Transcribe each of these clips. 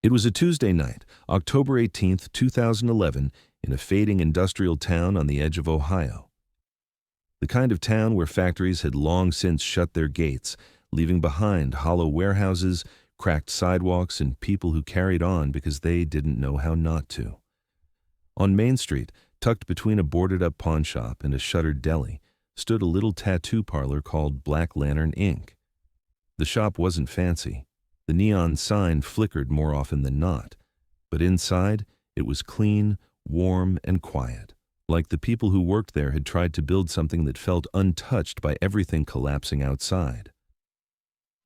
It was a Tuesday night, October 18th, 2011, in a fading industrial town on the edge of Ohio. The kind of town where factories had long since shut their gates, leaving behind hollow warehouses, cracked sidewalks, and people who carried on because they didn't know how not to. On Main Street, tucked between a boarded-up pawn shop and a shuttered deli, stood a little tattoo parlor called Black Lantern Ink. The shop wasn't fancy. The neon sign flickered more often than not, but inside it was clean, warm, and quiet, like the people who worked there had tried to build something that felt untouched by everything collapsing outside.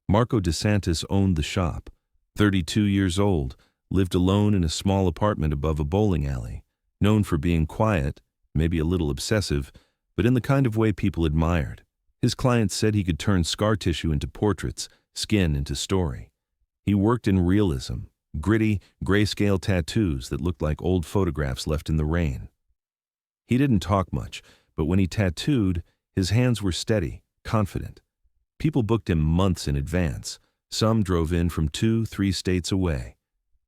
Marco DeSantis owned the shop, 32 years old, lived alone in a small apartment above a bowling alley, known for being quiet, maybe a little obsessive, but in the kind of way people admired. His clients said he could turn scar tissue into portraits, skin into story. He worked in realism, gritty, grayscale tattoos that looked like old photographs left in the rain. He didn't talk much, but when he tattooed, his hands were steady, confident. People booked him months in advance. Some drove in from 2-3 states away.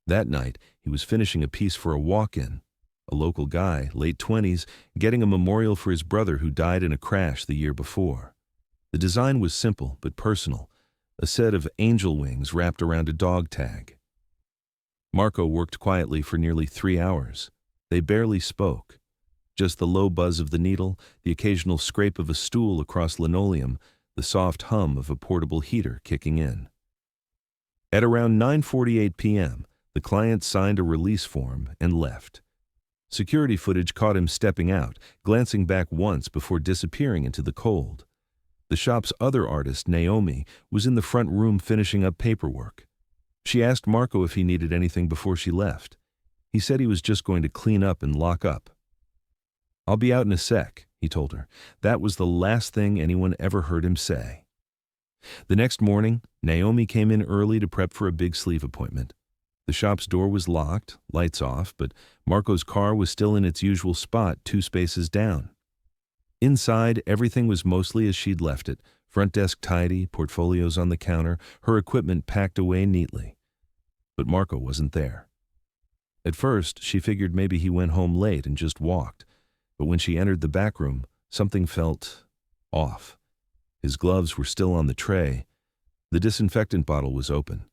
That night, he was finishing a piece for a walk-in. A local guy, late 20s, getting a memorial for his brother who died in a crash the year before. The design was simple but personal, a set of angel wings wrapped around a dog tag. Marco worked quietly for nearly 3 hours. They barely spoke. Just the low buzz of the needle, the occasional scrape of a stool across linoleum, the soft hum of a portable heater kicking in. At around 9:48 p.m., the client signed a release form and left. Security footage caught him stepping out, glancing back once before disappearing into the cold. The shop's other artist, Naomi, was in the front room finishing up paperwork. She asked Marco if he needed anything before she left. He said he was just going to clean up and lock up. "I'll be out in a sec," he told her. That was the last thing anyone ever heard him say. The next morning, Naomi came in early to prep for a big sleeve appointment. The shop's door was locked, lights off, but Marco's car was still in its usual spot 2 spaces down. Inside, everything was mostly as she'd left it, front desk tidy, portfolios on the counter, her equipment packed away neatly. But Marco wasn't there. At first, she figured maybe he went home late and just walked, but when she entered the back room, something felt off. His gloves were still on the tray. The disinfectant bottle was open.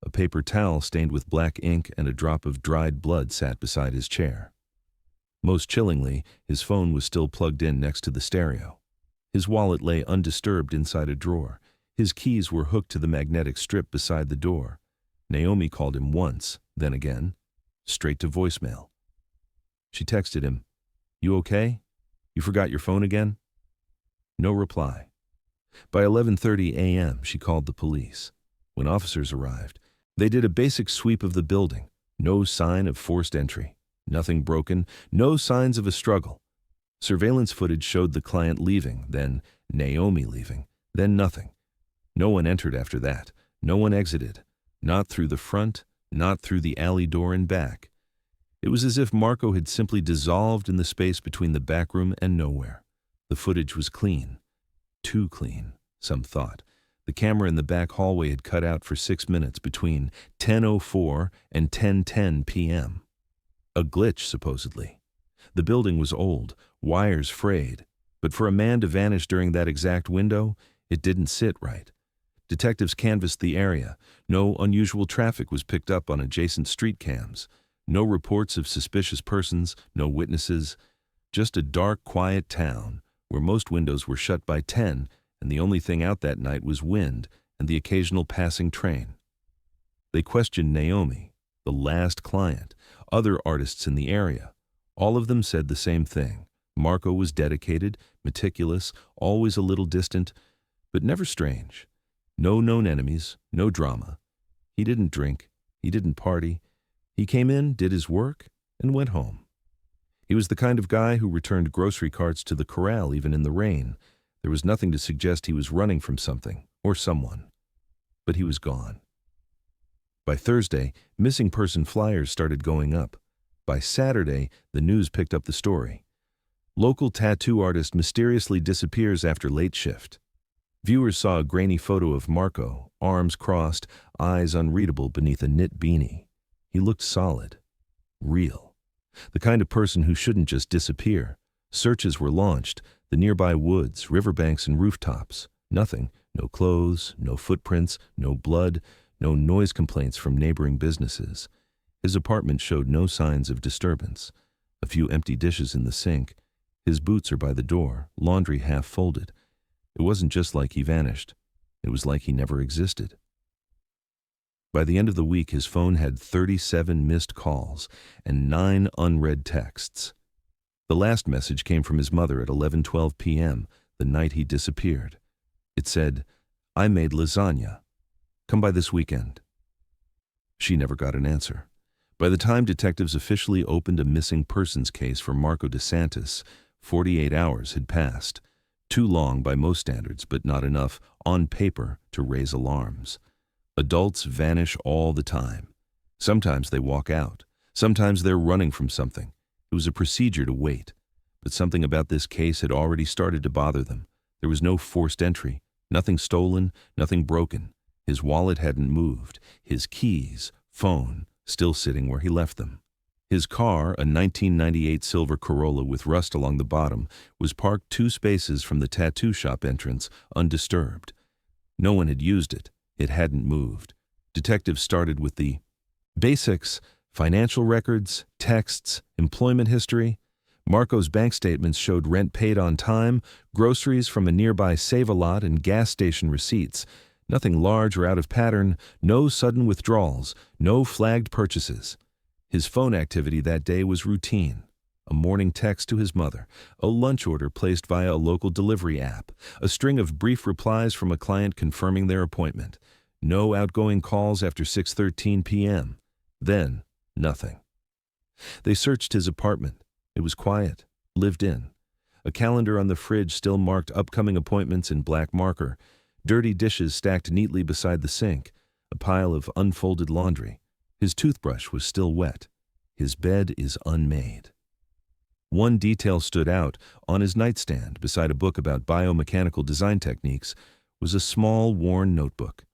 A paper towel stained with black ink and a drop of dried blood sat beside his chair. Most chillingly, his phone was still plugged in next to the stereo. His wallet lay undisturbed inside a drawer. His keys were hooked to the magnetic strip beside the door. Naomi called him once, then again, straight to voicemail. She texted him, "You okay? You forgot your phone again?" No reply. By 11:30 a.m., she called the police. When officers arrived, they did a basic sweep of the building. No sign of forced entry. Nothing broken, no signs of a struggle. Surveillance footage showed the client leaving, then Naomi leaving, then nothing. No one entered after that. No one exited. Not through the front, not through the alley door and back. It was as if Marco had simply dissolved in the space between the back room and nowhere. The footage was clean. Too clean, some thought. The camera in the back hallway had cut out for 6 minutes between 10:04 and 10:10 p.m. A glitch, supposedly. The building was old, wires frayed, but for a man to vanish during that exact window, it didn't sit right. Detectives canvassed the area. No unusual traffic was picked up on adjacent street cams. No reports of suspicious persons, no witnesses. Just a dark, quiet town where most windows were shut by 10, and the only thing out that night was wind and the occasional passing train. They questioned Naomi, the last client, other artists in the area. All of them said the same thing. Marco was dedicated, meticulous, always a little distant, but never strange. No known enemies, no drama. He didn't drink, he didn't party. He came in, did his work, and went home. He was the kind of guy who returned grocery carts to the corral even in the rain. There was nothing to suggest he was running from something or someone. But he was gone. By Thursday, missing person flyers started going up. By Saturday, the news picked up the story. Local tattoo artist mysteriously disappears after late shift. Viewers saw a grainy photo of Marco, arms crossed, eyes unreadable beneath a knit beanie. He looked solid, real. The kind of person who shouldn't just disappear. Searches were launched, the nearby woods, riverbanks, and rooftops. Nothing. No clothes, no footprints, no blood, no noise complaints from neighboring businesses. His apartment showed no signs of disturbance. A few empty dishes in the sink. His boots are by the door, laundry half folded. It wasn't just like he vanished. It was like he never existed. By the end of the week, his phone had 37 missed calls and 9 unread texts. The last message came from his mother at 11:12 p.m., the night he disappeared. It said, "I made lasagna. Come by this weekend." She never got an answer. By the time detectives officially opened a missing persons case for Marco DeSantis, 48 hours had passed. Too long by most standards, but not enough on paper to raise alarms. Adults vanish all the time. Sometimes they walk out. Sometimes they're running from something. It was a procedure to wait. But something about this case had already started to bother them. There was no forced entry, nothing stolen, nothing broken. His wallet hadn't moved. His keys, phone, still sitting where he left them. His car, a 1998 silver Corolla with rust along the bottom, was parked 2 spaces from the tattoo shop entrance, undisturbed. No one had used it. It hadn't moved. Detectives started with the basics: financial records, texts, employment history. Marco's bank statements showed rent paid on time, groceries from a nearby Save-A-Lot, and gas station receipts. Nothing large or out of pattern, no sudden withdrawals, no flagged purchases. His phone activity that day was routine. A morning text to his mother, a lunch order placed via a local delivery app, a string of brief replies from a client confirming their appointment. No outgoing calls after 6:13 p.m. Then, nothing. They searched his apartment. It was quiet, lived in. A calendar on the fridge still marked upcoming appointments in black marker. Dirty dishes stacked neatly beside the sink. A pile of unfolded laundry. His toothbrush was still wet. His bed is unmade. One detail stood out. On his nightstand, beside a book about biomechanical design techniques, was a small, worn notebook.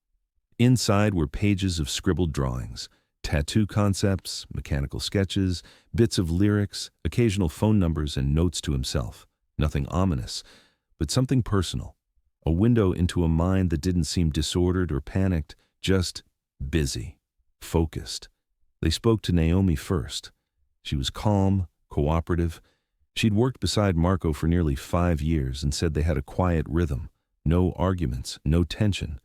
Inside were pages of scribbled drawings, tattoo concepts, mechanical sketches, bits of lyrics, occasional phone numbers, and notes to himself. Nothing ominous, but something personal. A window into a mind that didn't seem disordered or panicked, just busy, focused. They spoke to Naomi first. She was calm, cooperative. She'd worked beside Marco for nearly 5 years and said they had a quiet rhythm, no arguments, no tension.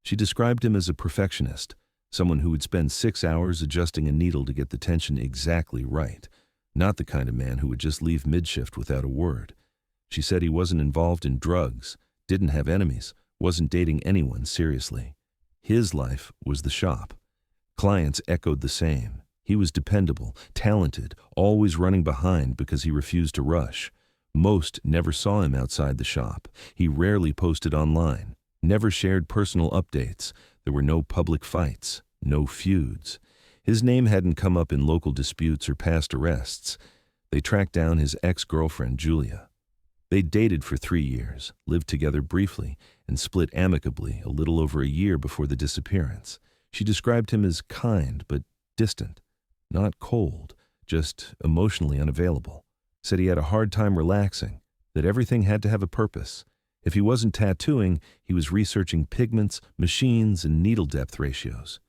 She described him as a perfectionist, someone who would spend 6 hours adjusting a needle to get the tension exactly right, not the kind of man who would just leave mid-shift without a word. She said he wasn't involved in drugs, didn't have enemies, wasn't dating anyone seriously. His life was the shop. Clients echoed the same. He was dependable, talented, always running behind because he refused to rush. Most never saw him outside the shop. He rarely posted online, never shared personal updates. There were no public fights, no feuds. His name hadn't come up in local disputes or past arrests. They tracked down his ex-girlfriend, Julia. They dated for 3 years, lived together briefly, and split amicably a little over a year before the disappearance. She described him as kind but distant, not cold, just emotionally unavailable. Said he had a hard time relaxing, that everything had to have a purpose. If he wasn't tattooing, he was researching pigments, machines, and needle depth ratios.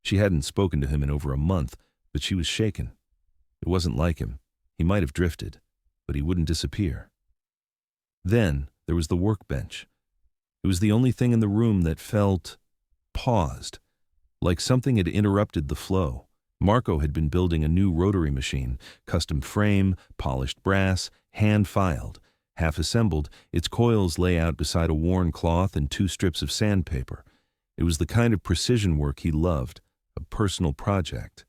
She hadn't spoken to him in over a month, but she was shaken. It wasn't like him. He might have drifted, but he wouldn't disappear. Then there was the workbench. It was the only thing in the room that felt paused, like something had interrupted the flow. Marco had been building a new rotary machine, custom frame, polished brass, hand-filed. Half-assembled, its coils lay out beside a worn cloth and 2 strips of sandpaper. It was the kind of precision work he loved, a personal project.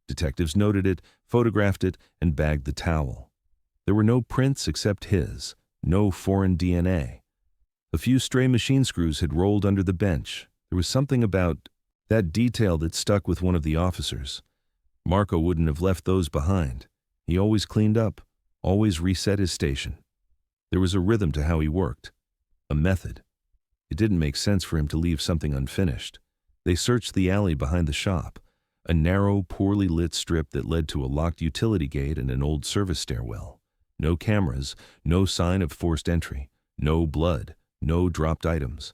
Detectives noted it, photographed it, and bagged the towel. There were no prints except his, no foreign DNA. A few stray machine screws had rolled under the bench. There was something about that detail that stuck with one of the officers. Marco wouldn't have left those behind. He always cleaned up, always reset his station. There was a rhythm to how he worked, a method. It didn't make sense for him to leave something unfinished. They searched the alley behind the shop. a narrow, poorly lit strip that led to a locked utility gate and an old service stairwell. No cameras, no sign of forced entry, no blood, no dropped items.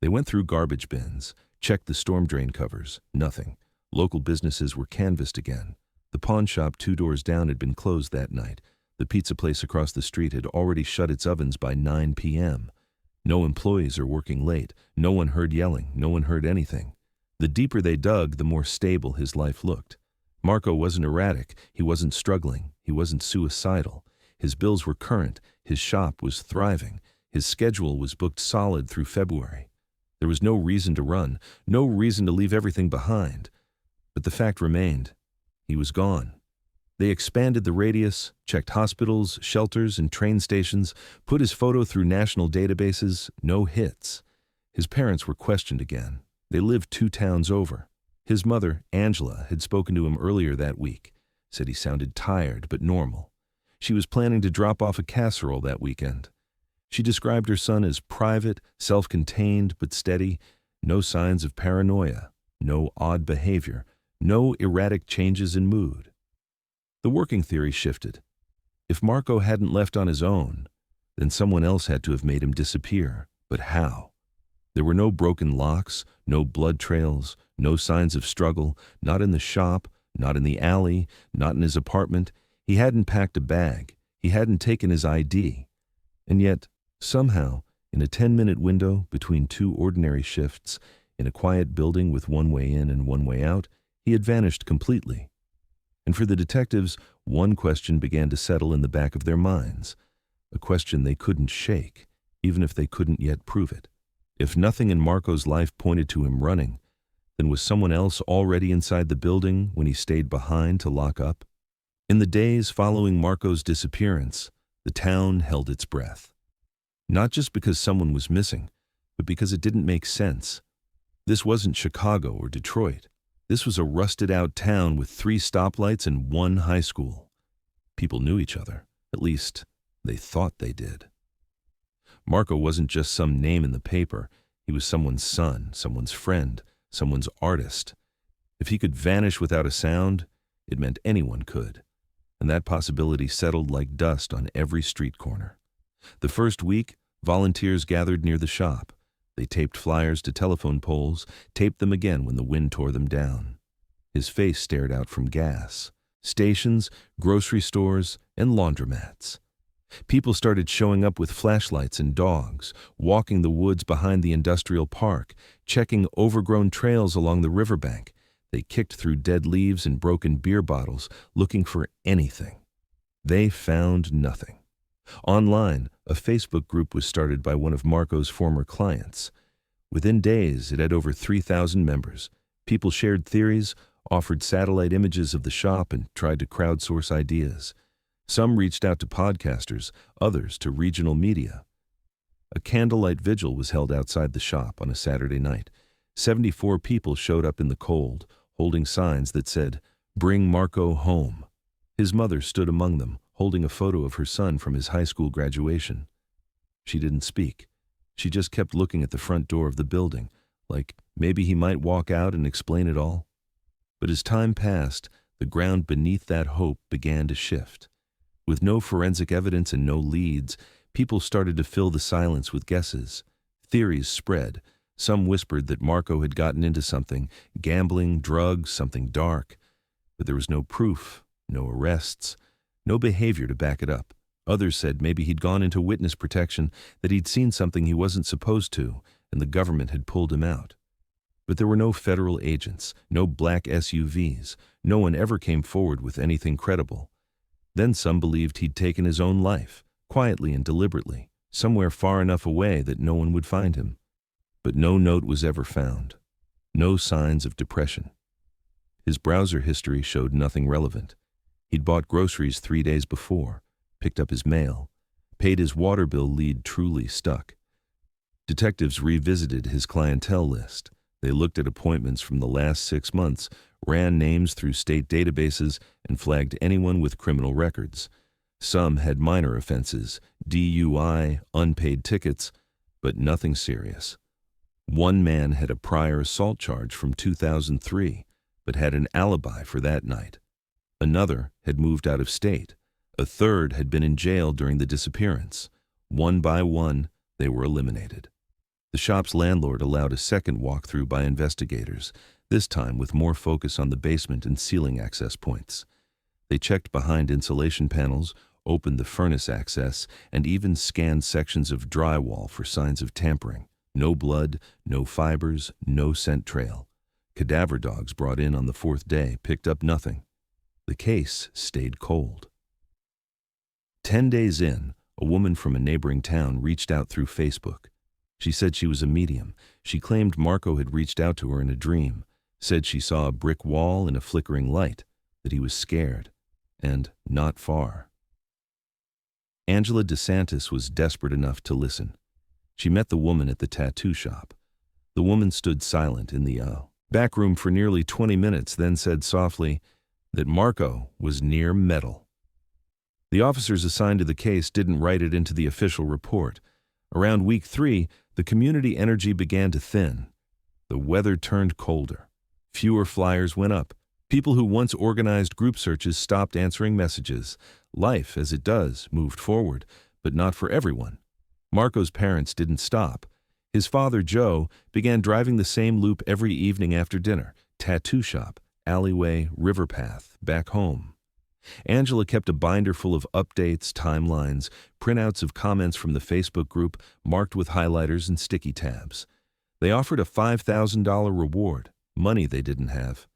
They went through garbage bins, checked the storm drain covers, nothing. Local businesses were canvassed again. The pawn shop 2 doors down had been closed that night. The pizza place across the street had already shut its ovens by 9 p.m. No employees are working late. No one heard yelling. No one heard anything. The deeper they dug, the more stable his life looked. Marco wasn't erratic. He wasn't struggling. He wasn't suicidal. His bills were current. His shop was thriving. His schedule was booked solid through February. There was no reason to run, no reason to leave everything behind. But the fact remained. He was gone. They expanded the radius, checked hospitals, shelters, and train stations, put his photo through national databases, no hits. His parents were questioned again. They lived 2 towns over. His mother, Angela, had spoken to him earlier that week, said he sounded tired but normal. She was planning to drop off a casserole that weekend. She described her son as private, self-contained but steady, no signs of paranoia, no odd behavior, no erratic changes in mood. The working theory shifted. If Marco hadn't left on his own, then someone else had to have made him disappear. But how? There were no broken locks, no blood trails, no signs of struggle, not in the shop, not in the alley, not in his apartment. He hadn't packed a bag. He hadn't taken his ID. And yet, somehow, in a 10-minute window between 2 ordinary shifts, in a quiet building with one way in and one way out, he had vanished completely. And for the detectives, one question began to settle in the back of their minds, a question they couldn't shake, even if they couldn't yet prove it. If nothing in Marco's life pointed to him running, then was someone else already inside the building when he stayed behind to lock up? In the days following Marco's disappearance, the town held its breath. Not just because someone was missing, but because it didn't make sense. This wasn't Chicago or Detroit. This was a rusted-out town with 3 stoplights and 1 high school. People knew each other. At least, they thought they did. Marco wasn't just some name in the paper. He was someone's son, someone's friend, someone's artist. If he could vanish without a sound, it meant anyone could. And that possibility settled like dust on every street corner. The first week, volunteers gathered near the shop. They taped flyers to telephone poles, taped them again when the wind tore them down. His face stared out from gas, stations, grocery stores, and laundromats. People started showing up with flashlights and dogs, walking the woods behind the industrial park, checking overgrown trails along the riverbank. They kicked through dead leaves and broken beer bottles, looking for anything. They found nothing. Online, a Facebook group was started by one of Marco's former clients. Within days, it had over 3,000 members. People shared theories, offered satellite images of the shop, and tried to crowdsource ideas. Some reached out to podcasters, others to regional media. A candlelight vigil was held outside the shop on a Saturday night. 74 people showed up in the cold, holding signs that said, "Bring Marco home." His mother stood among them, holding a photo of her son from his high school graduation. She didn't speak. She just kept looking at the front door of the building, like maybe he might walk out and explain it all. But as time passed, the ground beneath that hope began to shift. With no forensic evidence and no leads, people started to fill the silence with guesses. Theories spread. Some whispered that Marco had gotten into something, gambling, drugs, something dark. But there was no proof, no arrests, no behavior to back it up. Others said maybe he'd gone into witness protection, that he'd seen something he wasn't supposed to, and the government had pulled him out. But there were no federal agents, no black SUVs. No one ever came forward with anything credible. Then some believed he'd taken his own life, quietly and deliberately, somewhere far enough away that no one would find him. But no note was ever found. No signs of depression. His browser history showed nothing relevant. He'd bought groceries 3 days before, picked up his mail, paid his water bill lead truly stuck. Detectives revisited his clientele list. They looked at appointments from the last 6 months, ran names through state databases, and flagged anyone with criminal records. Some had minor offenses, DUI, unpaid tickets, but nothing serious. One man had a prior assault charge from 2003, but had an alibi for that night. Another had moved out of state. A third had been in jail during the disappearance. One by one, they were eliminated. The shop's landlord allowed a second walkthrough by investigators, this time with more focus on the basement and ceiling access points. They checked behind insulation panels, opened the furnace access, and even scanned sections of drywall for signs of tampering. No blood, no fibers, no scent trail. Cadaver dogs brought in on the fourth day picked up nothing. The case stayed cold. 10 days in, a woman from a neighboring town reached out through Facebook. She said she was a medium. She claimed Marco had reached out to her in a dream, said she saw a brick wall and a flickering light, that he was scared, and not far. Angela DeSantis was desperate enough to listen. She met the woman at the tattoo shop. The woman stood silent in the backroom for nearly 20 minutes, then said softly that Marco was near metal. The officers assigned to the case didn't write it into the official report. Around week 3, the community energy began to thin. The weather turned colder. Fewer flyers went up. People who once organized group searches stopped answering messages. Life, as it does, moved forward, but not for everyone. Marco's parents didn't stop. His father, Joe, began driving the same loop every evening after dinner. Tattoo shop, alleyway, river path, back home. Angela kept a binder full of updates, timelines, printouts of comments from the Facebook group marked with highlighters and sticky tabs. They offered a $5,000 reward, money they didn't have.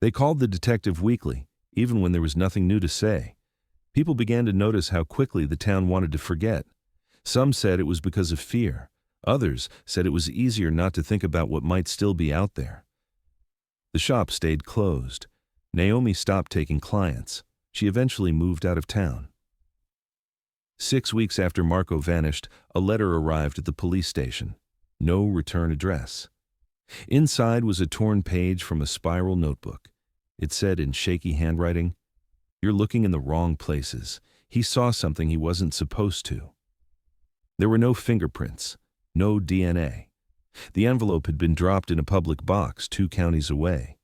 They called the detective weekly, even when there was nothing new to say. People began to notice how quickly the town wanted to forget. Some said it was because of fear. Others said it was easier not to think about what might still be out there. The shop stayed closed. Naomi stopped taking clients. She eventually moved out of town. 6 weeks after Marco vanished, a letter arrived at the police station. No return address. Inside was a torn page from a spiral notebook. It said in shaky handwriting, "You're looking in the wrong places. He saw something he wasn't supposed to." There were no fingerprints, no DNA. The envelope had been dropped in a public box 2 counties away.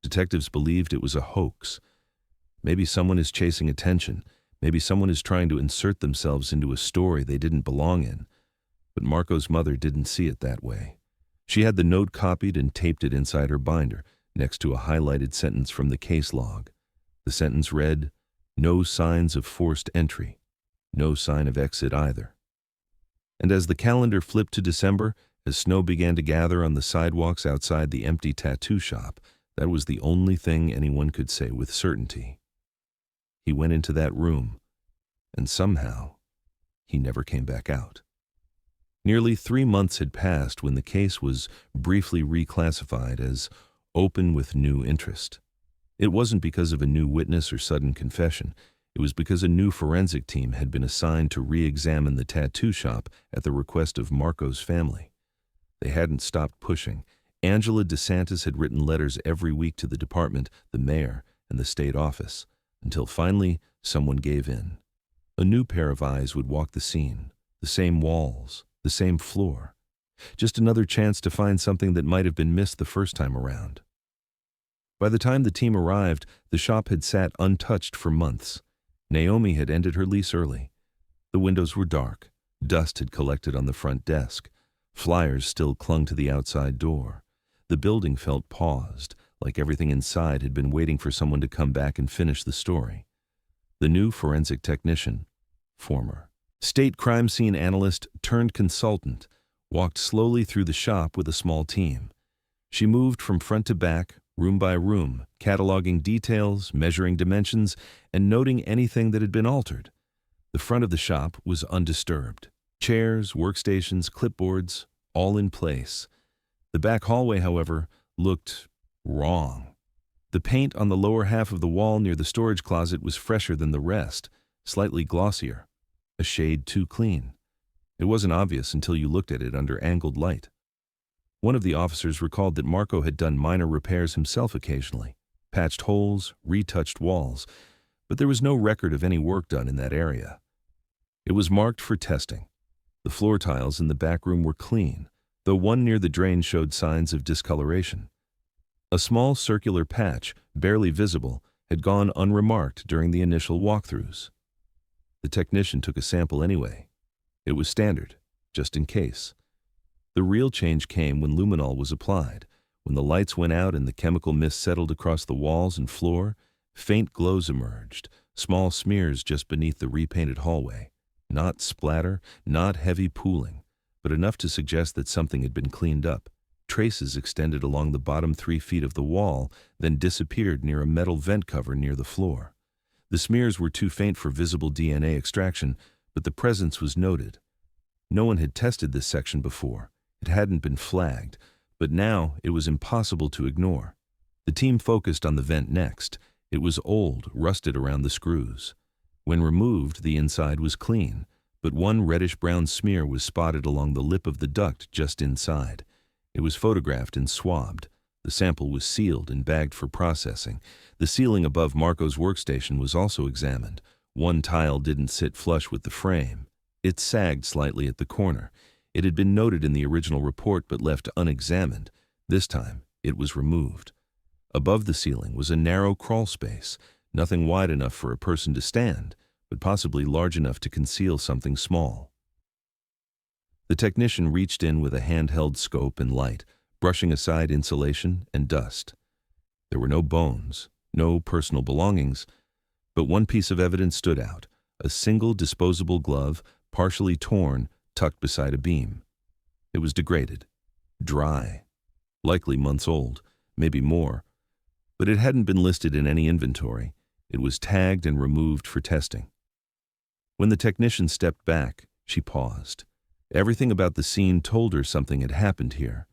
Detectives believed it was a hoax. Maybe someone is chasing attention. Maybe someone is trying to insert themselves into a story they didn't belong in. But Marco's mother didn't see it that way. She had the note copied and taped it inside her binder, next to a highlighted sentence from the case log. The sentence read, "No signs of forced entry. No sign of exit either." And as the calendar flipped to December, as snow began to gather on the sidewalks outside the empty tattoo shop, that was the only thing anyone could say with certainty. He went into that room, and somehow, he never came back out. Nearly 3 months had passed when the case was briefly reclassified as open with new interest. It wasn't because of a new witness or sudden confession. It was because a new forensic team had been assigned to re-examine the tattoo shop at the request of Marco's family. They hadn't stopped pushing. Angela DeSantis had written letters every week to the department, the mayor, and the state office, until finally someone gave in. A new pair of eyes would walk the scene, the same walls, the same floor. Just another chance to find something that might have been missed the first time around. By the time the team arrived, the shop had sat untouched for months. Naomi had ended her lease early. The windows were dark. Dust had collected on the front desk. Flyers still clung to the outside door. The building felt paused, like everything inside had been waiting for someone to come back and finish the story. The new forensic technician, former state crime scene analyst turned consultant, walked slowly through the shop with a small team. She moved from front to back, room by room, cataloging details, measuring dimensions, and noting anything that had been altered. The front of the shop was undisturbed. Chairs, workstations, clipboards, all in place. The back hallway, however, looked wrong. The paint on the lower half of the wall near the storage closet was fresher than the rest, slightly glossier, a shade too clean. It wasn't obvious until you looked at it under angled light. One of the officers recalled that Marco had done minor repairs himself occasionally, patched holes, retouched walls, but there was no record of any work done in that area. It was marked for testing. The floor tiles in the back room were clean, though one near the drain showed signs of discoloration. A small circular patch, barely visible, had gone unremarked during the initial walkthroughs. The technician took a sample anyway. It was standard, just in case. The real change came when luminol was applied. When the lights went out and the chemical mist settled across the walls and floor, faint glows emerged, small smears just beneath the repainted hallway. Not splatter, not heavy pooling, but enough to suggest that something had been cleaned up. Traces extended along the bottom 3 feet of the wall, then disappeared near a metal vent cover near the floor. The smears were too faint for visible DNA extraction, but the presence was noted. No one had tested this section before. It hadn't been flagged, but now it was impossible to ignore. The team focused on the vent next. It was old, rusted around the screws. When removed, the inside was clean, but one reddish-brown smear was spotted along the lip of the duct just inside. It was photographed and swabbed. The sample was sealed and bagged for processing. The ceiling above Marco's workstation was also examined. One tile didn't sit flush with the frame. It sagged slightly at the corner. It had been noted in the original report but left unexamined. This time, it was removed. Above the ceiling was a narrow crawl space, nothing wide enough for a person to stand, but possibly large enough to conceal something small. The technician reached in with a handheld scope and light, brushing aside insulation and dust. There were no bones, no personal belongings, but one piece of evidence stood out, a single disposable glove, partially torn, tucked beside a beam. It was degraded, dry, likely months old, maybe more, but it hadn't been listed in any inventory. It was tagged and removed for testing. When the technician stepped back, she paused. Everything about the scene told her something had happened here,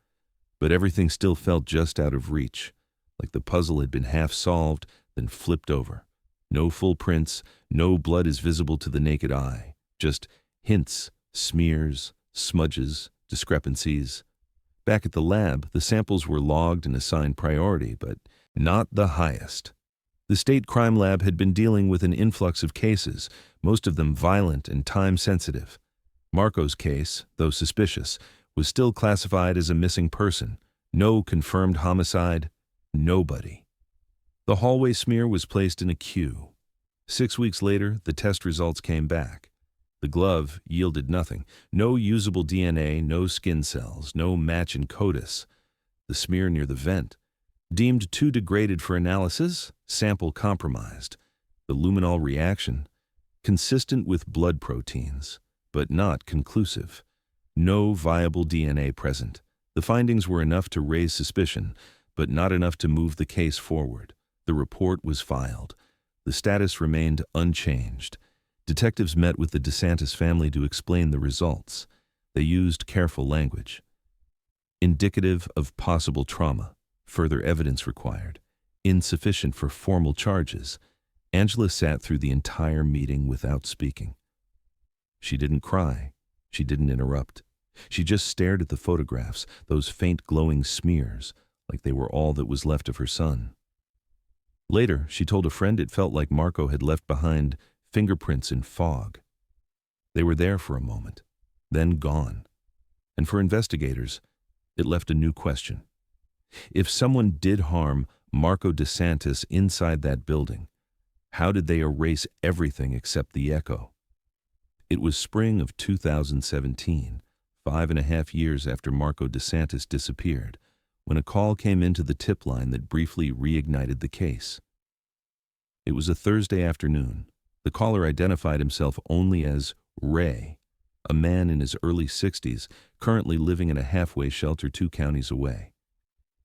but everything still felt just out of reach, like the puzzle had been half solved, then flipped over. No full prints, no blood is visible to the naked eye, just hints, smears, smudges, discrepancies. Back at the lab, the samples were logged and assigned priority, but not the highest. The state crime lab had been dealing with an influx of cases, most of them violent and time-sensitive. Marco's case, though suspicious, was still classified as a missing person. No confirmed homicide, nobody. The hallway smear was placed in a queue. 6 weeks later, the test results came back. The glove yielded nothing. No usable DNA, no skin cells, no match in CODIS. The smear near the vent, deemed too degraded for analysis, sample compromised. The luminol reaction, consistent with blood proteins, but not conclusive. No viable DNA present. The findings were enough to raise suspicion, but not enough to move the case forward. The report was filed. The status remained unchanged. Detectives met with the DeSantis family to explain the results. They used careful language. Indicative of possible trauma. Further evidence required. Insufficient for formal charges. Angela sat through the entire meeting without speaking. She didn't cry. She didn't interrupt. She just stared at the photographs, those faint glowing smears, like they were all that was left of her son. Later, she told a friend it felt like Marco had left behind fingerprints in fog. They were there for a moment, then gone. And for investigators, it left a new question. If someone did harm Marco DeSantis inside that building, how did they erase everything except the echo? It was spring of 2017, 5.5 years after Marco DeSantis disappeared, when a call came into the tip line that briefly reignited the case. It was a Thursday afternoon. The caller identified himself only as Ray, a man in his early 60s, currently living in a halfway shelter 2 counties away.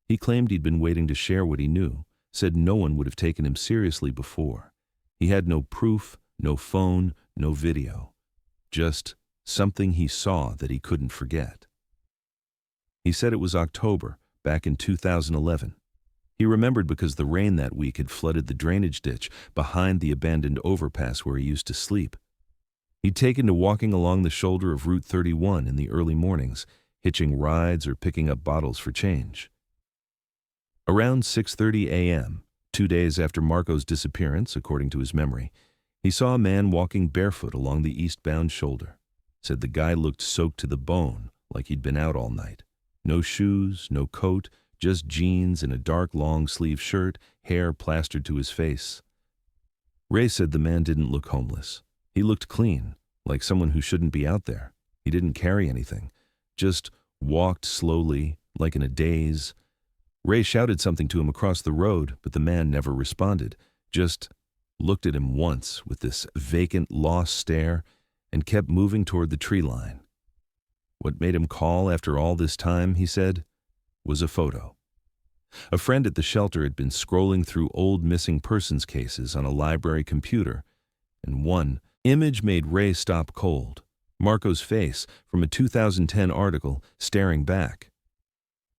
He claimed he'd been waiting to share what he knew, said no one would have taken him seriously before. He had no proof, no phone, no video. Just something he saw that he couldn't forget. He said it was October, back in 2011. He remembered because the rain that week had flooded the drainage ditch behind the abandoned overpass where he used to sleep. He'd taken to walking along the shoulder of Route 31 in the early mornings, hitching rides or picking up bottles for change. Around 6:30 a.m., 2 days after Marco's disappearance, according to his memory, he saw a man walking barefoot along the eastbound shoulder. Said the guy looked soaked to the bone, like he'd been out all night. No shoes, no coat, just jeans and a dark long-sleeve shirt, hair plastered to his face. Ray said the man didn't look homeless. He looked clean, like someone who shouldn't be out there. He didn't carry anything, just walked slowly, like in a daze. Ray shouted something to him across the road, but the man never responded, just looked at him once with this vacant, lost stare and kept moving toward the tree line. What made him call after all this time, he said, was a photo. A friend at the shelter had been scrolling through old missing persons cases on a library computer, and one image made Ray stop cold. Marco's face from a 2010 article staring back.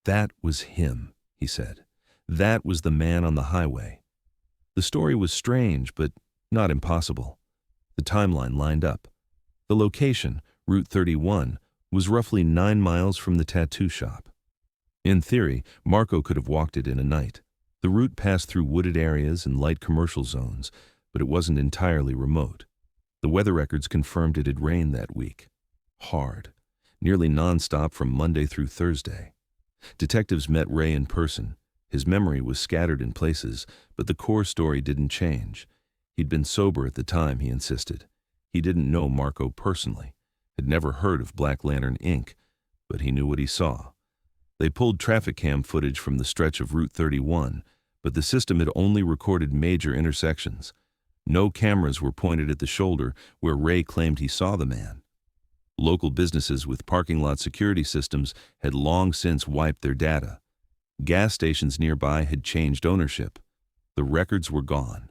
That was him, he said. That was the man on the highway. The story was strange, but not impossible. The timeline lined up. The location, Route 31, was roughly 9 miles from the tattoo shop. In theory, Marco could have walked it in a night. The route passed through wooded areas and light commercial zones, but it wasn't entirely remote. The weather records confirmed it had rained that week. Hard. Nearly nonstop from Monday through Thursday. Detectives met Ray in person. His memory was scattered in places, but the core story didn't change. He'd been sober at the time, he insisted. He didn't know Marco personally, had never heard of Black Lantern, Inc., but he knew what he saw. They pulled traffic cam footage from the stretch of Route 31, but the system had only recorded major intersections. No cameras were pointed at the shoulder where Ray claimed he saw the man. Local businesses with parking lot security systems had long since wiped their data. Gas stations nearby had changed ownership. The records were gone.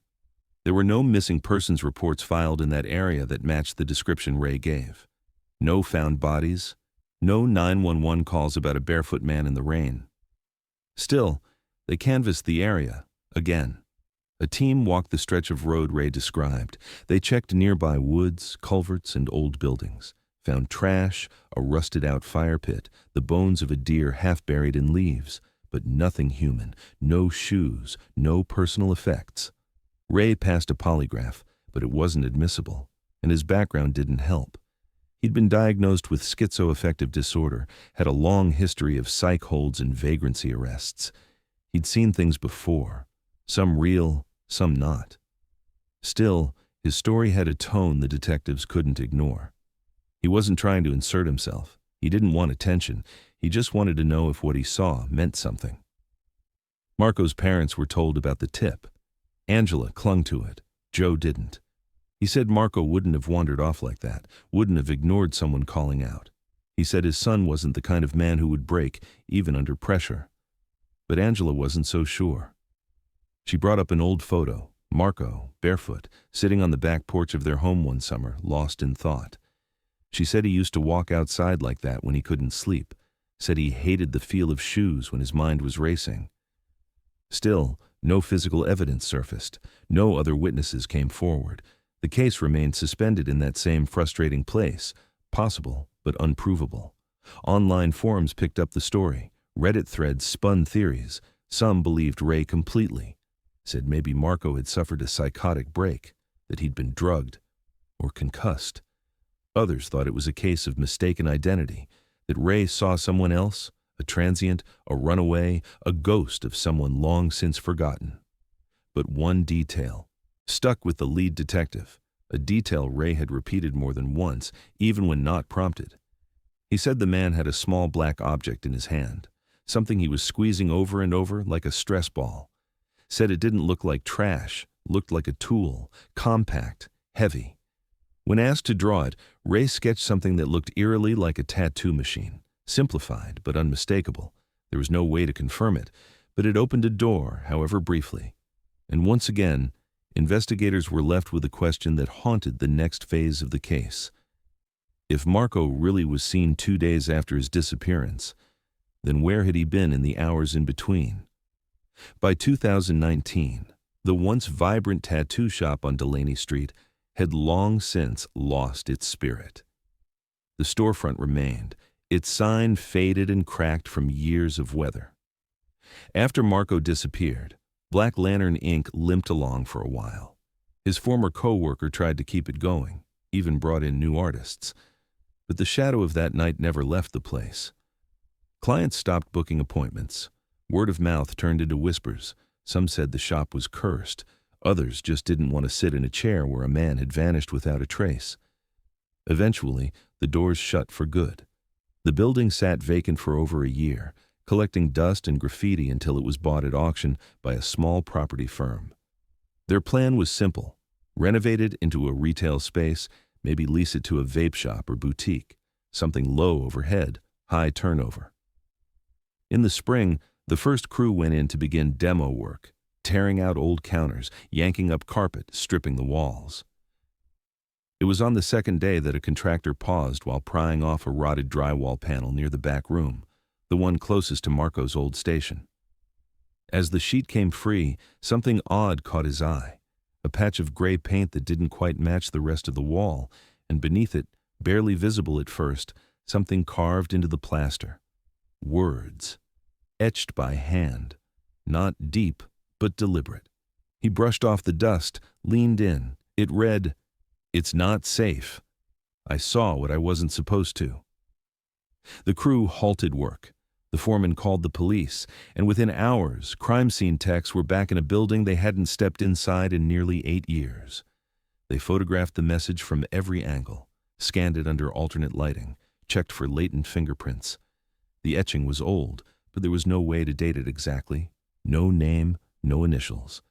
There were no missing persons reports filed in that area that matched the description Ray gave. No found bodies. No 911 calls about a barefoot man in the rain. Still, they canvassed the area, again. A team walked the stretch of road Ray described. They checked nearby woods, culverts, and old buildings. Found trash, a rusted-out fire pit, the bones of a deer half buried in leaves, but nothing human, no shoes, no personal effects. Ray passed a polygraph, but it wasn't admissible, and his background didn't help. He'd been diagnosed with schizoaffective disorder, had a long history of psych holds and vagrancy arrests. He'd seen things before, some real, some not. Still, his story had a tone the detectives couldn't ignore. He wasn't trying to insert himself. He didn't want attention. He just wanted to know if what he saw meant something. Marco's parents were told about the tip. Angela clung to it. Joe didn't. He said Marco wouldn't have wandered off like that, wouldn't have ignored someone calling out. He said his son wasn't the kind of man who would break, even under pressure. But Angela wasn't so sure. She brought up an old photo, Marco, barefoot, sitting on the back porch of their home one summer, lost in thought. She said he used to walk outside like that when he couldn't sleep, said he hated the feel of shoes when his mind was racing. Still, no physical evidence surfaced. No other witnesses came forward. The case remained suspended in that same frustrating place, possible but unprovable. Online forums picked up the story. Reddit threads spun theories. Some believed Ray completely, said maybe Marco had suffered a psychotic break, that he'd been drugged or concussed. Others thought it was a case of mistaken identity, that Ray saw someone else, a transient, a runaway, a ghost of someone long since forgotten. But one detail stuck with the lead detective, a detail Ray had repeated more than once, even when not prompted. He said the man had a small black object in his hand, something he was squeezing over and over like a stress ball. Said it didn't look like trash, looked like a tool, compact, heavy. When asked to draw it, Ray sketched something that looked eerily like a tattoo machine, simplified but unmistakable. There was no way to confirm it, but it opened a door, however briefly. And once again, investigators were left with a question that haunted the next phase of the case. If Marco really was seen 2 days after his disappearance, then where had he been in the hours in between? By 2019, the once vibrant tattoo shop on Delaney Street had long since lost its spirit. The storefront remained, its sign faded and cracked from years of weather. After Marco disappeared, Black Lantern, Inc. limped along for a while. His former co-worker tried to keep it going, even brought in new artists. But the shadow of that night never left the place. Clients stopped booking appointments. Word of mouth turned into whispers. Some said the shop was cursed. Others just didn't want to sit in a chair where a man had vanished without a trace. Eventually, the doors shut for good. The building sat vacant for over a year, collecting dust and graffiti until it was bought at auction by a small property firm. Their plan was simple: renovate it into a retail space, maybe lease it to a vape shop or boutique, something low overhead, high turnover. In the spring, the first crew went in to begin demo work, tearing out old counters, yanking up carpet, stripping the walls. It was on the second day that a contractor paused while prying off a rotted drywall panel near the back room, the one closest to Marco's old station. As the sheet came free, something odd caught his eye: a patch of gray paint that didn't quite match the rest of the wall, and beneath it, barely visible at first, something carved into the plaster. Words, etched by hand, not deep, but deliberate. He brushed off the dust, leaned in. It read, "It's not safe. I saw what I wasn't supposed to." The crew halted work. The foreman called the police, and within hours, crime scene techs were back in a building they hadn't stepped inside in nearly 8 years. They photographed the message from every angle, scanned it under alternate lighting, checked for latent fingerprints. The etching was old, but there was no way to date it exactly. No name, no initials.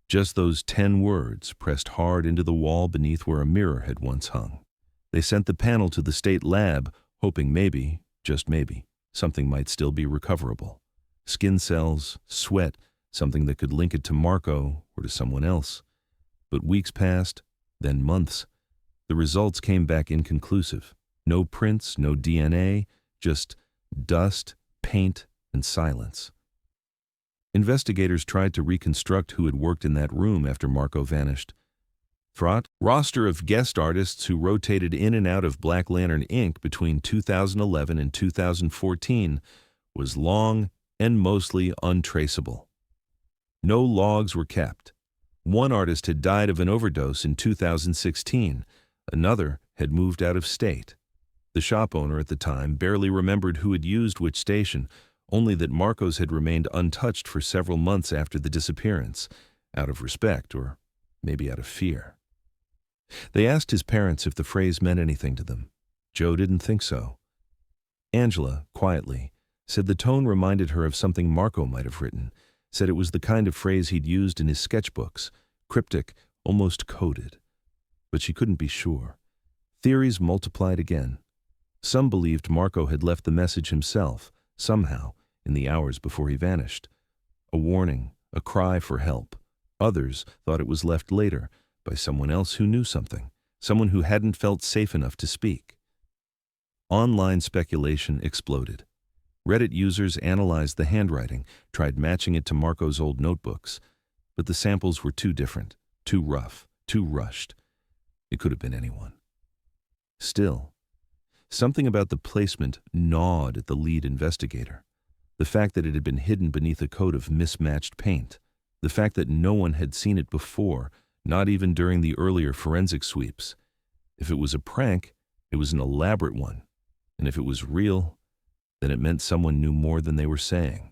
Just those 10 words pressed hard into the wall beneath where a mirror had once hung. They sent the panel to the state lab, hoping maybe, just maybe, something might still be recoverable. Skin cells, sweat, something that could link it to Marco or to someone else. But weeks passed, then months. The results came back inconclusive. No prints, no DNA, just dust, paint, and silence. Investigators tried to reconstruct who had worked in that room after Marco vanished. Fraught roster of guest artists who rotated in and out of Black Lantern Inc. between 2011 and 2014 was long and mostly untraceable. No logs were kept. One artist had died of an overdose in 2016. Another had moved out of state. The shop owner at the time barely remembered who had used which station, only that Marco's had remained untouched for several months after the disappearance, out of respect or maybe out of fear. They asked his parents if the phrase meant anything to them. Joe didn't think so. Angela, quietly, said the tone reminded her of something Marco might have written, said it was the kind of phrase he'd used in his sketchbooks, cryptic, almost coded. But she couldn't be sure. Theories multiplied again. Some believed Marco had left the message himself, somehow, in the hours before he vanished. A warning, a cry for help. Others thought it was left later, by someone else who knew something, someone who hadn't felt safe enough to speak. Online speculation exploded. Reddit users analyzed the handwriting, tried matching it to Marco's old notebooks, but the samples were too different, too rough, too rushed. It could have been anyone. Still, something about the placement gnawed at the lead investigator. The fact that it had been hidden beneath a coat of mismatched paint. The fact that no one had seen it before, not even during the earlier forensic sweeps. If it was a prank, it was an elaborate one. And if it was real, then it meant someone knew more than they were saying.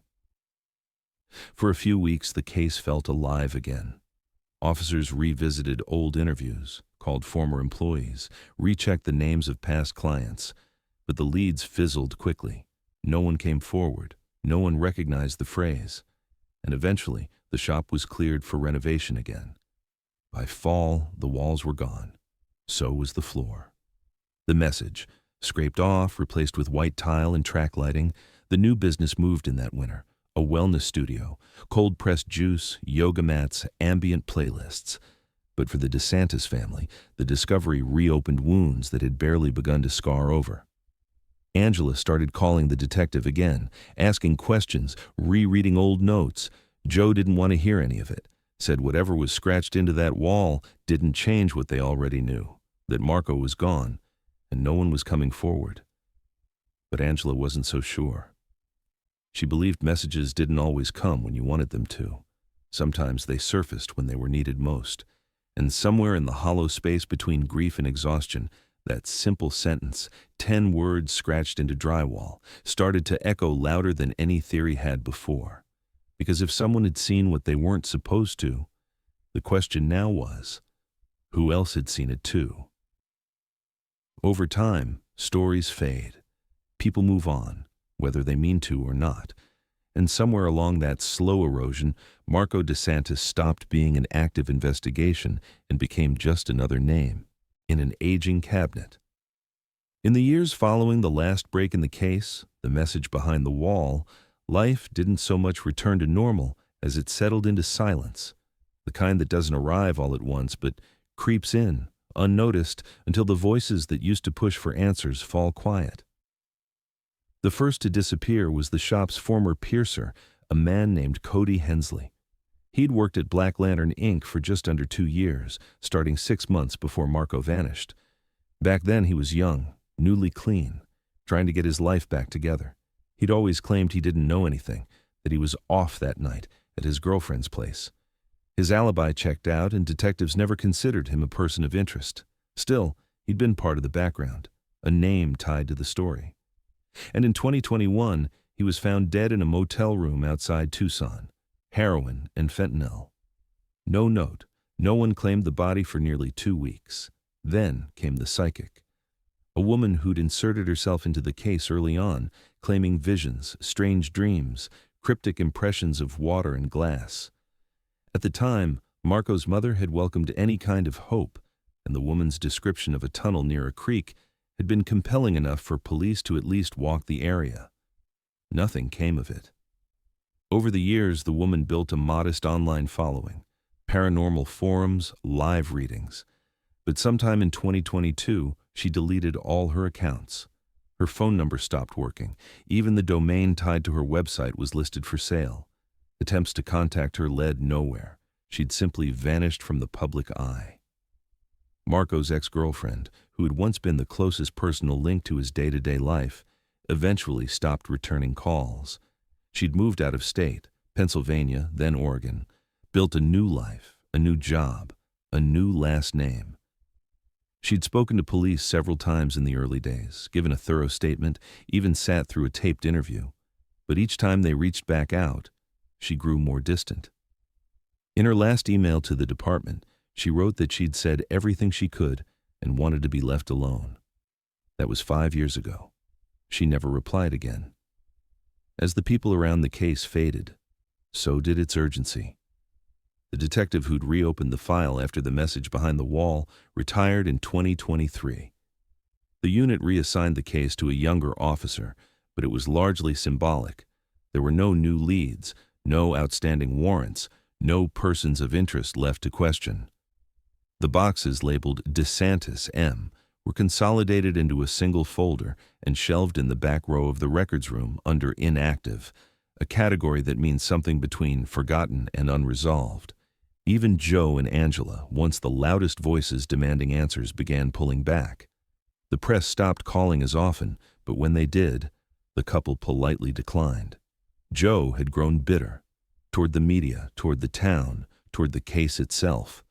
For a few weeks, the case felt alive again. Officers revisited old interviews, called former employees, rechecked the names of past clients, but the leads fizzled quickly. No one came forward. No one recognized the phrase. And eventually, the shop was cleared for renovation again. By fall, the walls were gone. So was the floor. The message, scraped off, replaced with white tile and track lighting, the new business moved in that winter. A wellness studio, cold-pressed juice, yoga mats, ambient playlists. But for the DeSantis family, the discovery reopened wounds that had barely begun to scar over. Angela started calling the detective again, asking questions, rereading old notes. Joe didn't want to hear any of it. Said whatever was scratched into that wall didn't change what they already knew, that Marco was gone, and no one was coming forward. But Angela wasn't so sure. She believed messages didn't always come when you wanted them to. Sometimes they surfaced when they were needed most. And somewhere in the hollow space between grief and exhaustion, that simple sentence, 10 words scratched into drywall, started to echo louder than any theory had before. Because if someone had seen what they weren't supposed to, the question now was, who else had seen it too? Over time, stories fade. People move on, whether they mean to or not. And somewhere along that slow erosion, Marco DeSantis stopped being an active investigation and became just another name in an aging cabinet. In the years following the last break in the case, the message behind the wall, life didn't so much return to normal as it settled into silence, the kind that doesn't arrive all at once but creeps in, unnoticed, until the voices that used to push for answers fall quiet. The first to disappear was the shop's former piercer, a man named Cody Hensley. He'd worked at Black Lantern Inc. for just under 2 years, starting 6 months before Marco vanished. Back then he was young, newly clean, trying to get his life back together. He'd always claimed he didn't know anything, that he was off that night at his girlfriend's place. His alibi checked out, and detectives never considered him a person of interest. Still, he'd been part of the background, a name tied to the story. And in 2021, he was found dead in a motel room outside Tucson, heroin and fentanyl. No note, no one claimed the body for nearly 2 weeks. Then came the psychic, a woman who'd inserted herself into the case early on, claiming visions, strange dreams, cryptic impressions of water and glass. At the time, Marco's mother had welcomed any kind of hope, and the woman's description of a tunnel near a creek had been compelling enough for police to at least walk the area. Nothing came of it. Over the years, the woman built a modest online following, paranormal forums, live readings. But sometime in 2022, she deleted all her accounts. Her phone number stopped working. Even the domain tied to her website was listed for sale. Attempts to contact her led nowhere. She'd simply vanished from the public eye. Marco's ex-girlfriend, who had once been the closest personal link to his day-to-day life, eventually stopped returning calls. She'd moved out of state, Pennsylvania, then Oregon, built a new life, a new job, a new last name. She'd spoken to police several times in the early days, given a thorough statement, even sat through a taped interview. But each time they reached back out, she grew more distant. In her last email to the department, she wrote that she'd said everything she could and wanted to be left alone. That was 5 years ago. She never replied again. As the people around the case faded, so did its urgency. The detective who'd reopened the file after the message behind the wall retired in 2023. The unit reassigned the case to a younger officer, but it was largely symbolic. There were no new leads, no outstanding warrants, no persons of interest left to question. The boxes labeled DeSantis M were consolidated into a single folder and shelved in the back row of the records room under inactive, a category that means something between forgotten and unresolved. Even Joe and Angela, once the loudest voices demanding answers, began pulling back. The press stopped calling as often, but when they did, the couple politely declined. Joe had grown bitter, toward the media, toward the town, toward the case itself.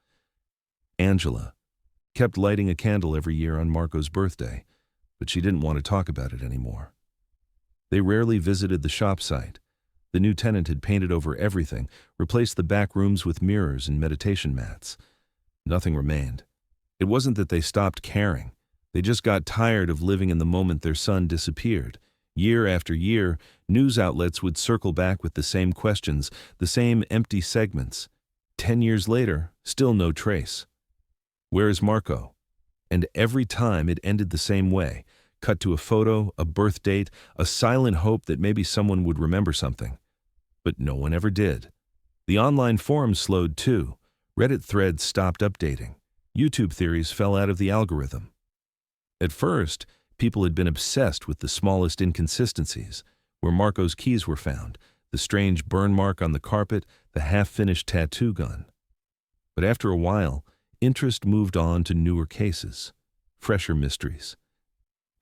Angela kept lighting a candle every year on Marco's birthday, but she didn't want to talk about it anymore. They rarely visited the shop site. The new tenant had painted over everything, replaced the back rooms with mirrors and meditation mats. Nothing remained. It wasn't that they stopped caring. They just got tired of living in the moment their son disappeared. Year after year, news outlets would circle back with the same questions, the same empty segments. 10 years later, still no trace. Where is Marco? And every time it ended the same way. Cut to a photo, a birth date, a silent hope that maybe someone would remember something. But no one ever did. The online forums slowed too. Reddit threads stopped updating. YouTube theories fell out of the algorithm. At first, people had been obsessed with the smallest inconsistencies, where Marco's keys were found, the strange burn mark on the carpet, the half-finished tattoo gun. But after a while, interest moved on to newer cases, fresher mysteries.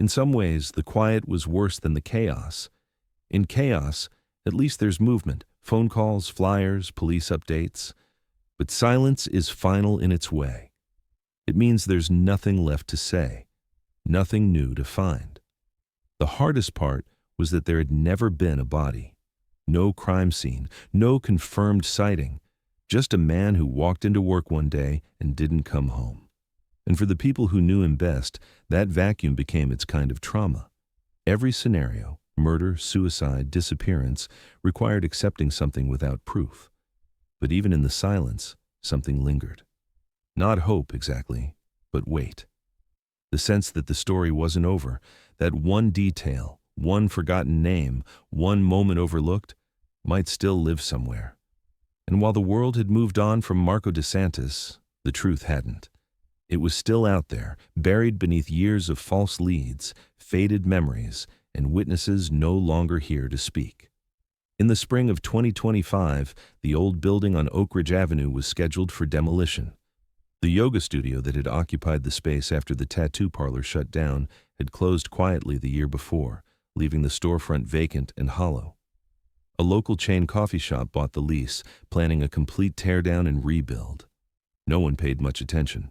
In some ways, the quiet was worse than the chaos. In chaos, at least there's movement, phone calls, flyers, police updates. But silence is final in its way. It means there's nothing left to say, nothing new to find. The hardest part was that there had never been a body. No crime scene, no confirmed sighting, just a man who walked into work one day and didn't come home. And for the people who knew him best, that vacuum became its kind of trauma. Every scenario, murder, suicide, disappearance, required accepting something without proof. But even in the silence, something lingered. Not hope exactly, but weight. The sense that the story wasn't over, that one detail, one forgotten name, one moment overlooked, might still live somewhere. And while the world had moved on from Marco DeSantis, the truth hadn't. It was still out there, buried beneath years of false leads, faded memories, and witnesses no longer here to speak. In the spring of 2025, the old building on Oak Ridge Avenue was scheduled for demolition. The yoga studio that had occupied the space after the tattoo parlor shut down had closed quietly the year before, leaving the storefront vacant and hollow. A local chain coffee shop bought the lease, planning a complete teardown and rebuild. No one paid much attention.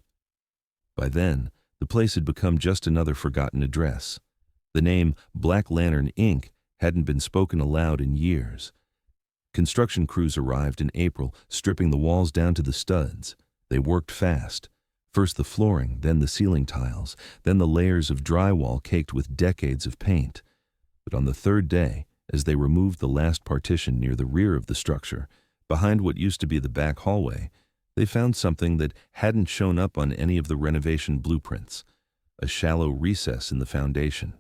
By then, the place had become just another forgotten address. The name Black Lantern Inc. hadn't been spoken aloud in years. Construction crews arrived in April, stripping the walls down to the studs. They worked fast. First the flooring, then the ceiling tiles, then the layers of drywall caked with decades of paint. But on the third day, as they removed the last partition near the rear of the structure, behind what used to be the back hallway, they found something that hadn't shown up on any of the renovation blueprints: a shallow recess in the foundation.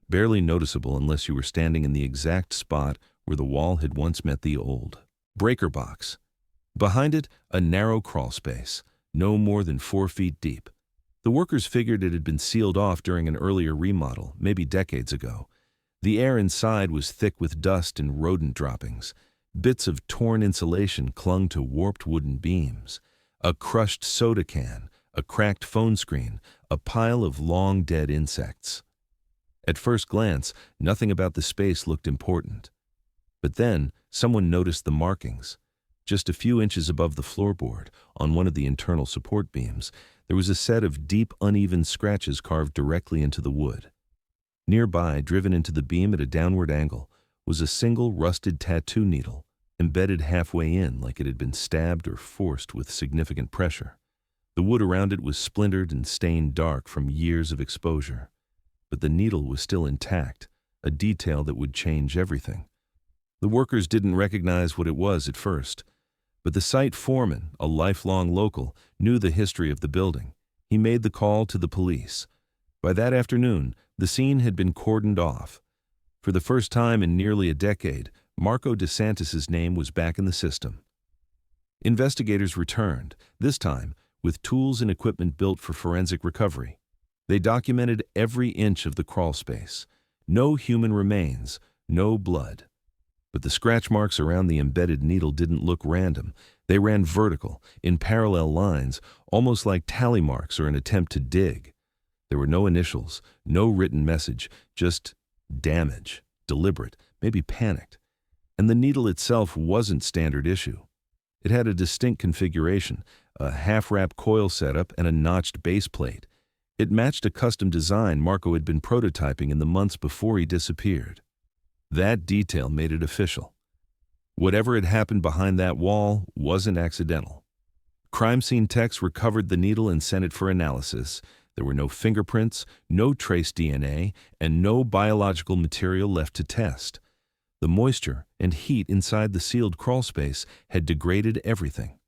Barely noticeable unless you were standing in the exact spot where the wall had once met the old breaker box. Behind it, a narrow crawl space, no more than 4 feet deep. The workers figured it had been sealed off during an earlier remodel, maybe decades ago. The air inside was thick with dust and rodent droppings. Bits of torn insulation clung to warped wooden beams. A crushed soda can, a cracked phone screen, a pile of long-dead insects. At first glance, nothing about the space looked important. But then, someone noticed the markings. Just a few inches above the floorboard, on one of the internal support beams, there was a set of deep, uneven scratches carved directly into the wood. Nearby, driven into the beam at a downward angle, was a single rusted tattoo needle, embedded halfway in like it had been stabbed or forced with significant pressure. The wood around it was splintered and stained dark from years of exposure. But the needle was still intact, a detail that would change everything. The workers didn't recognize what it was at first. But the site foreman, a lifelong local, knew the history of the building. He made the call to the police. By that afternoon, the scene had been cordoned off. For the first time in nearly a decade, Marco DeSantis' name was back in the system. Investigators returned, this time with tools and equipment built for forensic recovery. They documented every inch of the crawl space. No human remains, no blood. But the scratch marks around the embedded needle didn't look random. They ran vertical, in parallel lines, almost like tally marks or an attempt to dig. There were no initials, no written message, just damage, deliberate, maybe panicked. And the needle itself wasn't standard issue. It had a distinct configuration, a half-wrap coil setup and a notched base plate. It matched a custom design Marco had been prototyping in the months before he disappeared. That detail made it official. Whatever had happened behind that wall wasn't accidental. Crime scene techs recovered the needle and sent it for analysis. There were no fingerprints, no trace DNA, and no biological material left to test. The moisture and heat inside the sealed crawl space had degraded everything.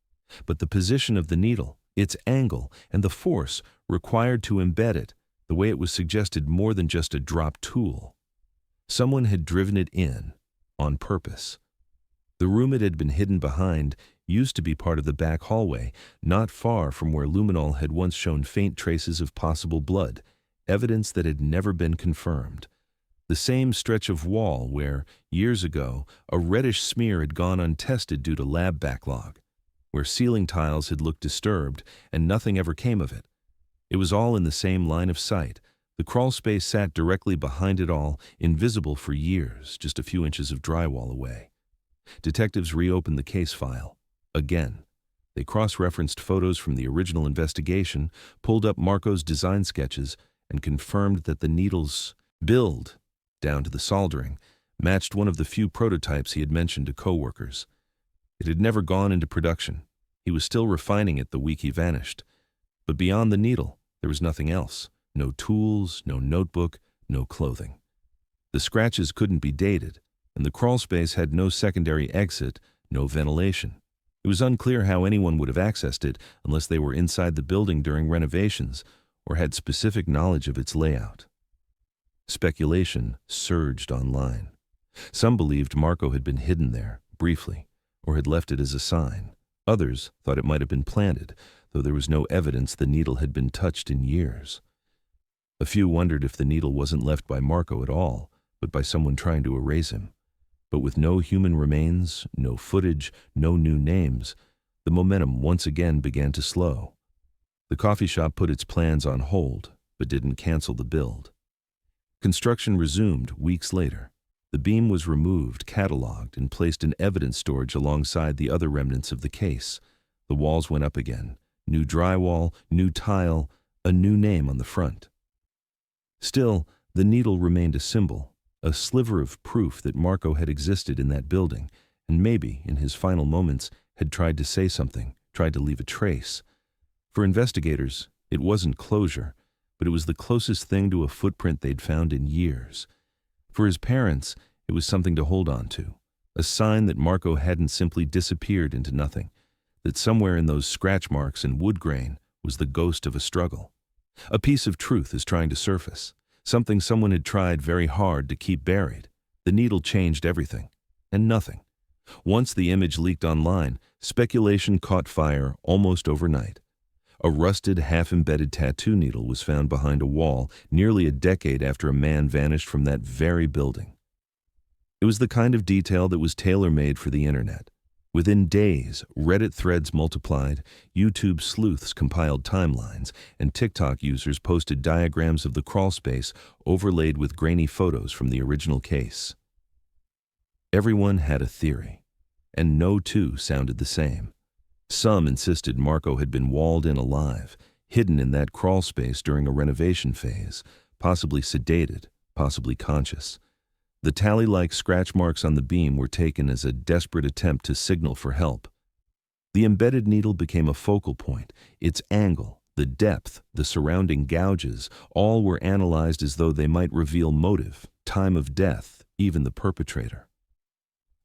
But the position of the needle, its angle, and the force required to embed it, the way it was suggested more than just a drop tool. Someone had driven it in, on purpose. The room it had been hidden behind used to be part of the back hallway, not far from where luminol had once shown faint traces of possible blood, evidence that had never been confirmed. The same stretch of wall where, years ago, a reddish smear had gone untested due to lab backlog, where ceiling tiles had looked disturbed and nothing ever came of it. It was all in the same line of sight. The crawl space sat directly behind it all, invisible for years, just a few inches of drywall away. Detectives reopened the case file. Again. They cross-referenced photos from the original investigation, pulled up Marco's design sketches, and confirmed that the needle's build, down to the soldering, matched one of the few prototypes he had mentioned to coworkers. It had never gone into production. He was still refining it the week he vanished. But beyond the needle, there was nothing else. No tools, no notebook, no clothing. The scratches couldn't be dated, and the crawlspace had no secondary exit, no ventilation. It was unclear how anyone would have accessed it unless they were inside the building during renovations or had specific knowledge of its layout. Speculation surged online. Some believed Marco had been hidden there, briefly, or had left it as a sign. Others thought it might have been planted, though there was no evidence the needle had been touched in years. A few wondered if the needle wasn't left by Marco at all, but by someone trying to erase him. But with no human remains, no footage, no new names, the momentum once again began to slow. The coffee shop put its plans on hold, but didn't cancel the build. Construction resumed weeks later. The beam was removed, cataloged, and placed in evidence storage alongside the other remnants of the case. The walls went up again. New drywall, new tile, a new name on the front. Still, the needle remained a symbol, a sliver of proof that Marco had existed in that building, and maybe, in his final moments, had tried to say something, tried to leave a trace. For investigators, it wasn't closure, but it was the closest thing to a footprint they'd found in years. For his parents, it was something to hold on to, a sign that Marco hadn't simply disappeared into nothing, that somewhere in those scratch marks and wood grain was the ghost of a struggle. A piece of truth is trying to surface, something someone had tried very hard to keep buried. The needle changed everything, and nothing. Once the image leaked online, speculation caught fire almost overnight. A rusted, half-embedded tattoo needle was found behind a wall nearly a decade after a man vanished from that very building. It was the kind of detail that was tailor-made for the internet. Within days, Reddit threads multiplied, YouTube sleuths compiled timelines, and TikTok users posted diagrams of the crawlspace overlaid with grainy photos from the original case. Everyone had a theory, and no two sounded the same. Some insisted Marco had been walled in alive, hidden in that crawlspace during a renovation phase, possibly sedated, possibly conscious. The tally-like scratch marks on the beam were taken as a desperate attempt to signal for help. The embedded needle became a focal point. Its angle, the depth, the surrounding gouges, all were analyzed as though they might reveal motive, time of death, even the perpetrator.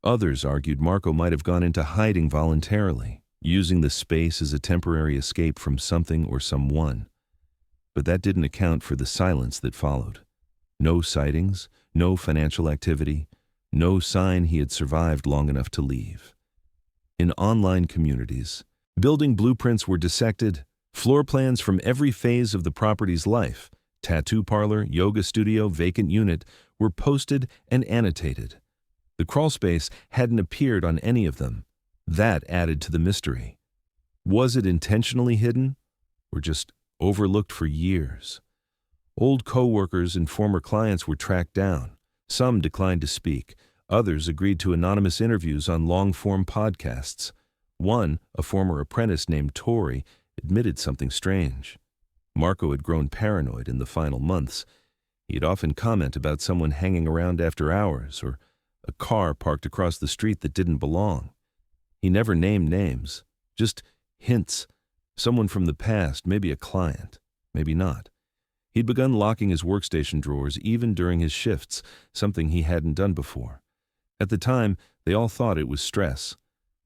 Others argued Marco might have gone into hiding voluntarily, using the space as a temporary escape from something or someone. But that didn't account for the silence that followed. No sightings, no financial activity, no sign he had survived long enough to leave. In online communities, building blueprints were dissected, floor plans from every phase of the property's life, tattoo parlor, yoga studio, vacant unit, were posted and annotated. The crawlspace hadn't appeared on any of them. That added to the mystery. Was it intentionally hidden, or just overlooked for years? Old co-workers and former clients were tracked down. Some declined to speak. Others agreed to anonymous interviews on long-form podcasts. One, a former apprentice named Tori, admitted something strange. Marco had grown paranoid in the final months. He'd often comment about someone hanging around after hours or a car parked across the street that didn't belong. He never named names, just hints. Someone from the past, maybe a client, maybe not. He'd begun locking his workstation drawers even during his shifts, something he hadn't done before. At the time, they all thought it was stress.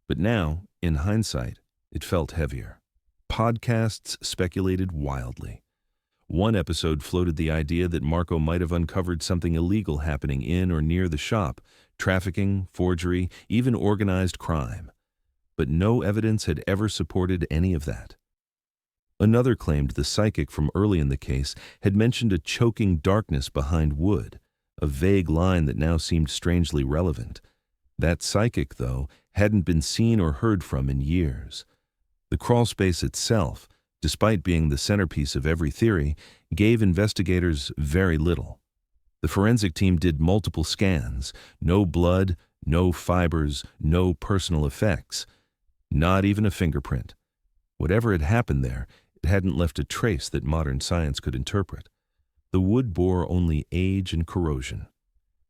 But now, in hindsight, it felt heavier. Podcasts speculated wildly. One episode floated the idea that Marco might have uncovered something illegal happening in or near the shop, trafficking, forgery, even organized crime. But no evidence had ever supported any of that. Another claimed the psychic from early in the case had mentioned a choking darkness behind wood, a vague line that now seemed strangely relevant. That psychic, though, hadn't been seen or heard from in years. The crawlspace itself, despite being the centerpiece of every theory, gave investigators very little. The forensic team did multiple scans. No blood, no fibers, no personal effects. Not even a fingerprint. Whatever had happened there, it hadn't left a trace that modern science could interpret. The wood bore only age and corrosion.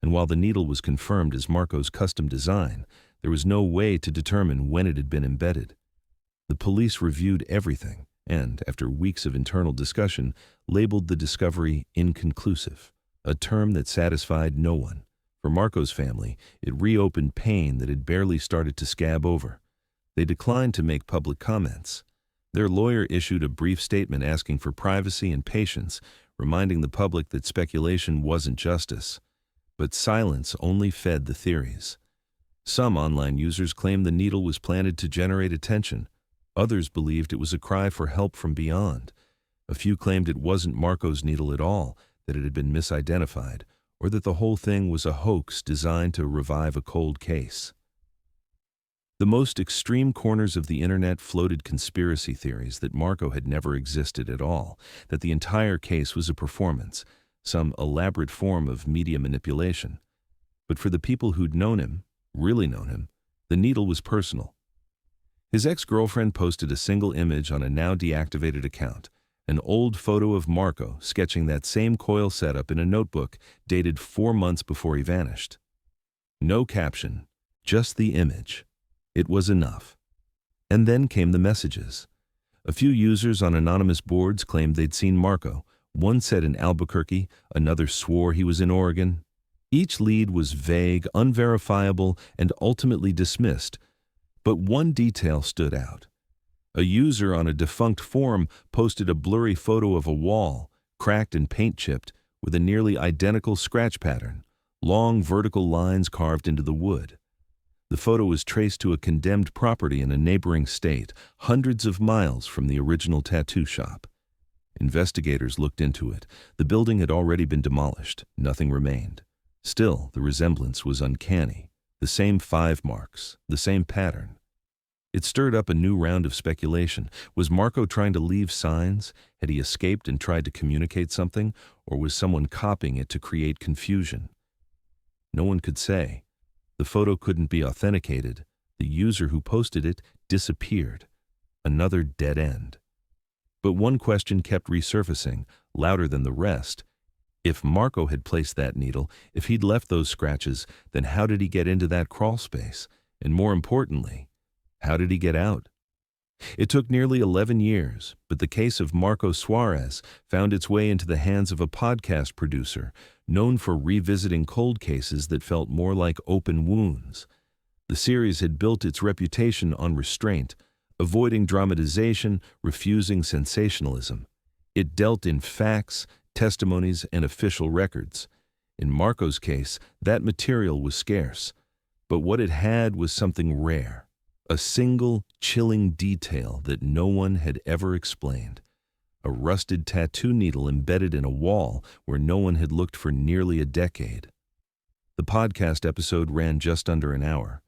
and while the needle was confirmed as Marco's custom design, there was no way to determine when it had been embedded. The police reviewed everything and, after weeks of internal discussion, labeled the discovery inconclusive, a term that satisfied no one. For Marco's family, it reopened pain that had barely started to scab over. They declined to make public comments. Their lawyer issued a brief statement asking for privacy and patience, reminding the public that speculation wasn't justice. But silence only fed the theories. Some online users claimed the needle was planted to generate attention. Others believed it was a cry for help from beyond. A few claimed it wasn't Marco's needle at all, that it had been misidentified, or that the whole thing was a hoax designed to revive a cold case. The most extreme corners of the internet floated conspiracy theories that Marco had never existed at all, that the entire case was a performance, some elaborate form of media manipulation. But for the people who'd known him, really known him, the needle was personal. His ex-girlfriend posted a single image on a now deactivated account, an old photo of Marco sketching that same coil setup in a notebook dated 4 months before he vanished. No caption, just the image. It was enough. And then came the messages. A few users on anonymous boards claimed they'd seen Marco. One said in Albuquerque, another swore he was in Oregon. Each lead was vague, unverifiable, and ultimately dismissed. But one detail stood out. A user on a defunct forum posted a blurry photo of a wall, cracked and paint-chipped, with a nearly identical scratch pattern, long vertical lines carved into the wood. The photo was traced to a condemned property in a neighboring state, hundreds of miles from the original tattoo shop. Investigators looked into it. The building had already been demolished. Nothing remained. Still, the resemblance was uncanny. The same 5 marks, the same pattern. It stirred up a new round of speculation. Was Marco trying to leave signs? Had he escaped and tried to communicate something? Or was someone copying it to create confusion? No one could say. The photo couldn't be authenticated. The user who posted it disappeared. Another dead end. But one question kept resurfacing, louder than the rest. If Marco had placed that needle, if he'd left those scratches, then how did he get into that crawl space? And more importantly, how did he get out? It took nearly 11 years, but the case of Marco Suarez found its way into the hands of a podcast producer known for revisiting cold cases that felt more like open wounds. The series had built its reputation on restraint, avoiding dramatization, refusing sensationalism. It dealt in facts, testimonies, and official records. In Marco's case, that material was scarce, but what it had was something rare. A single, chilling detail that no one had ever explained. A rusted tattoo needle embedded in a wall where no one had looked for nearly a decade. The podcast episode ran just under an hour.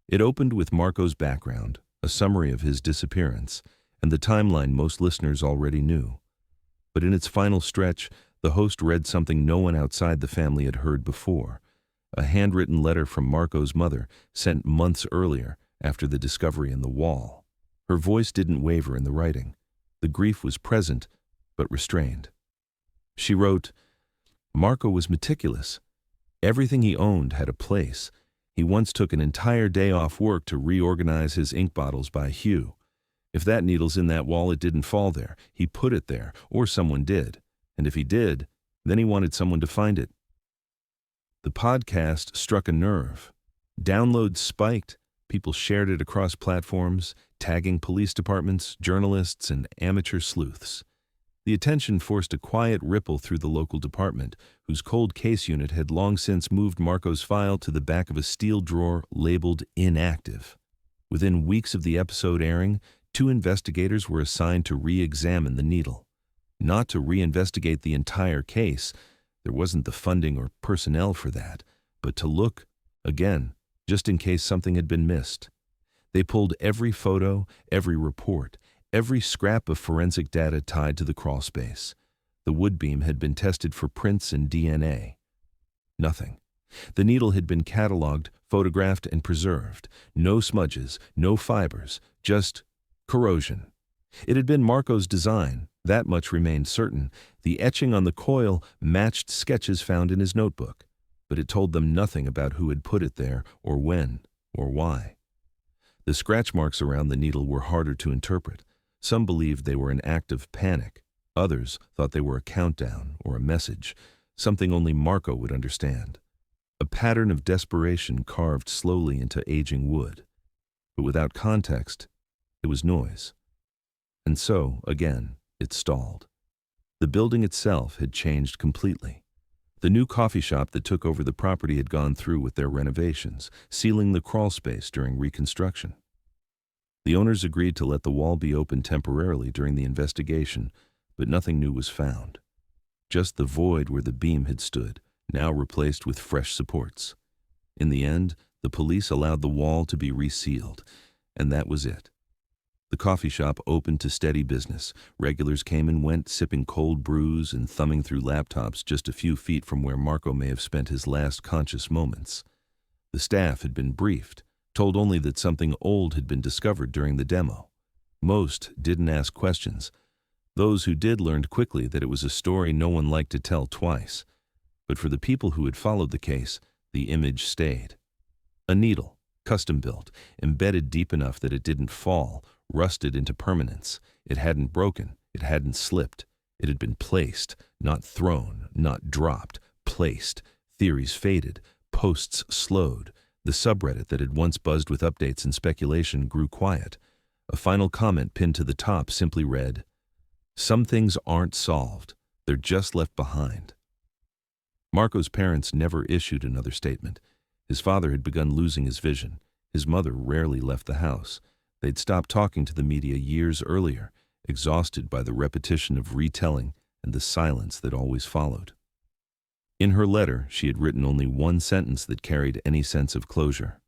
It opened with Marco's background, a summary of his disappearance, and the timeline most listeners already knew. But in its final stretch, the host read something no one outside the family had heard before. A handwritten letter from Marco's mother, sent months earlier, after the discovery in the wall. Her voice didn't waver in the writing. The grief was present, but restrained. She wrote, "Marco was meticulous. Everything he owned had a place. He once took an entire day off work to reorganize his ink bottles by hue. If that needle's in that wall, it didn't fall there. He put it there, or someone did. And if he did, then he wanted someone to find it." The podcast struck a nerve. Downloads spiked. People shared it across platforms, tagging police departments, journalists, and amateur sleuths. The attention forced a quiet ripple through the local department, whose cold case unit had long since moved Marco's file to the back of a steel drawer labeled inactive. Within weeks of the episode airing, 2 investigators were assigned to re-examine the needle. Not to reinvestigate the entire case, there wasn't the funding or personnel for that, but to look, again, just in case something had been missed. They pulled every photo, every report, every scrap of forensic data tied to the crawl space. The wood beam had been tested for prints and DNA. Nothing. The needle had been cataloged, photographed, and preserved. No smudges, no fibers, just corrosion. It had been Marco's design, that much remained certain. The etching on the coil matched sketches found in his notebook. but it told them nothing about who had put it there or when or why. The scratch marks around the needle were harder to interpret. Some believed they were an act of panic. Others thought they were a countdown or a message, something only Marco would understand. A pattern of desperation carved slowly into aging wood. But without context, it was noise. And so, again, it stalled. The building itself had changed completely. The new coffee shop that took over the property had gone through with their renovations, sealing the crawl space during reconstruction. The owners agreed to let the wall be open temporarily during the investigation, but nothing new was found. Just the void where the beam had stood, now replaced with fresh supports. In the end, the police allowed the wall to be resealed, and that was it. The coffee shop opened to steady business. Regulars came and went, sipping cold brews and thumbing through laptops just a few feet from where Marco may have spent his last conscious moments. The staff had been briefed, told only that something old had been discovered during the demo. Most didn't ask questions. Those who did learned quickly that it was a story no one liked to tell twice. But for the people who had followed the case, the image stayed. A needle, custom-built, embedded deep enough that it didn't fall, rusted into permanence. It hadn't broken, it hadn't slipped. It had been placed, not thrown, not dropped, placed. Theories faded, posts slowed. The subreddit that had once buzzed with updates and speculation grew quiet. A final comment pinned to the top simply read, "Some things aren't solved, they're just left behind." Marco's parents never issued another statement. His father had begun losing his vision. His mother rarely left the house. They'd stopped talking to the media years earlier, exhausted by the repetition of retelling and the silence that always followed. In her letter, she had written only one sentence that carried any sense of closure.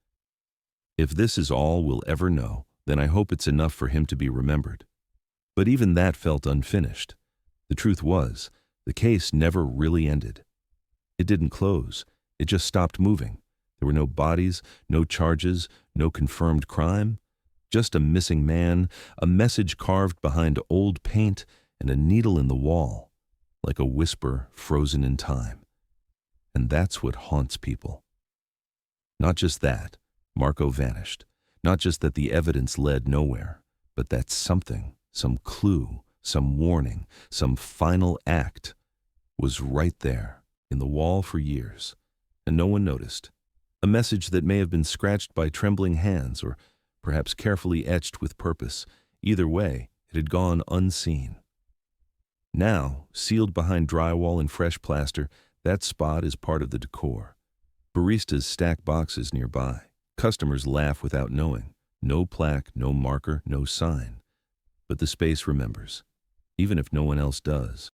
"If this is all we'll ever know, then I hope it's enough for him to be remembered." But even that felt unfinished. The truth was, the case never really ended. It didn't close. It just stopped moving. There were no bodies, no charges, no confirmed crime. Just a missing man, a message carved behind old paint, and a needle in the wall, like a whisper frozen in time. And that's what haunts people. Not just that, Marco vanished. Not just that the evidence led nowhere, but that something, some clue, some warning, some final act was right there in the wall for years, and no one noticed. A message that may have been scratched by trembling hands or perhaps carefully etched with purpose. Either way, it had gone unseen. Now, sealed behind drywall and fresh plaster, that spot is part of the decor. Baristas stack boxes nearby. Customers laugh without knowing. No plaque, no marker, no sign. But the space remembers, even if no one else does.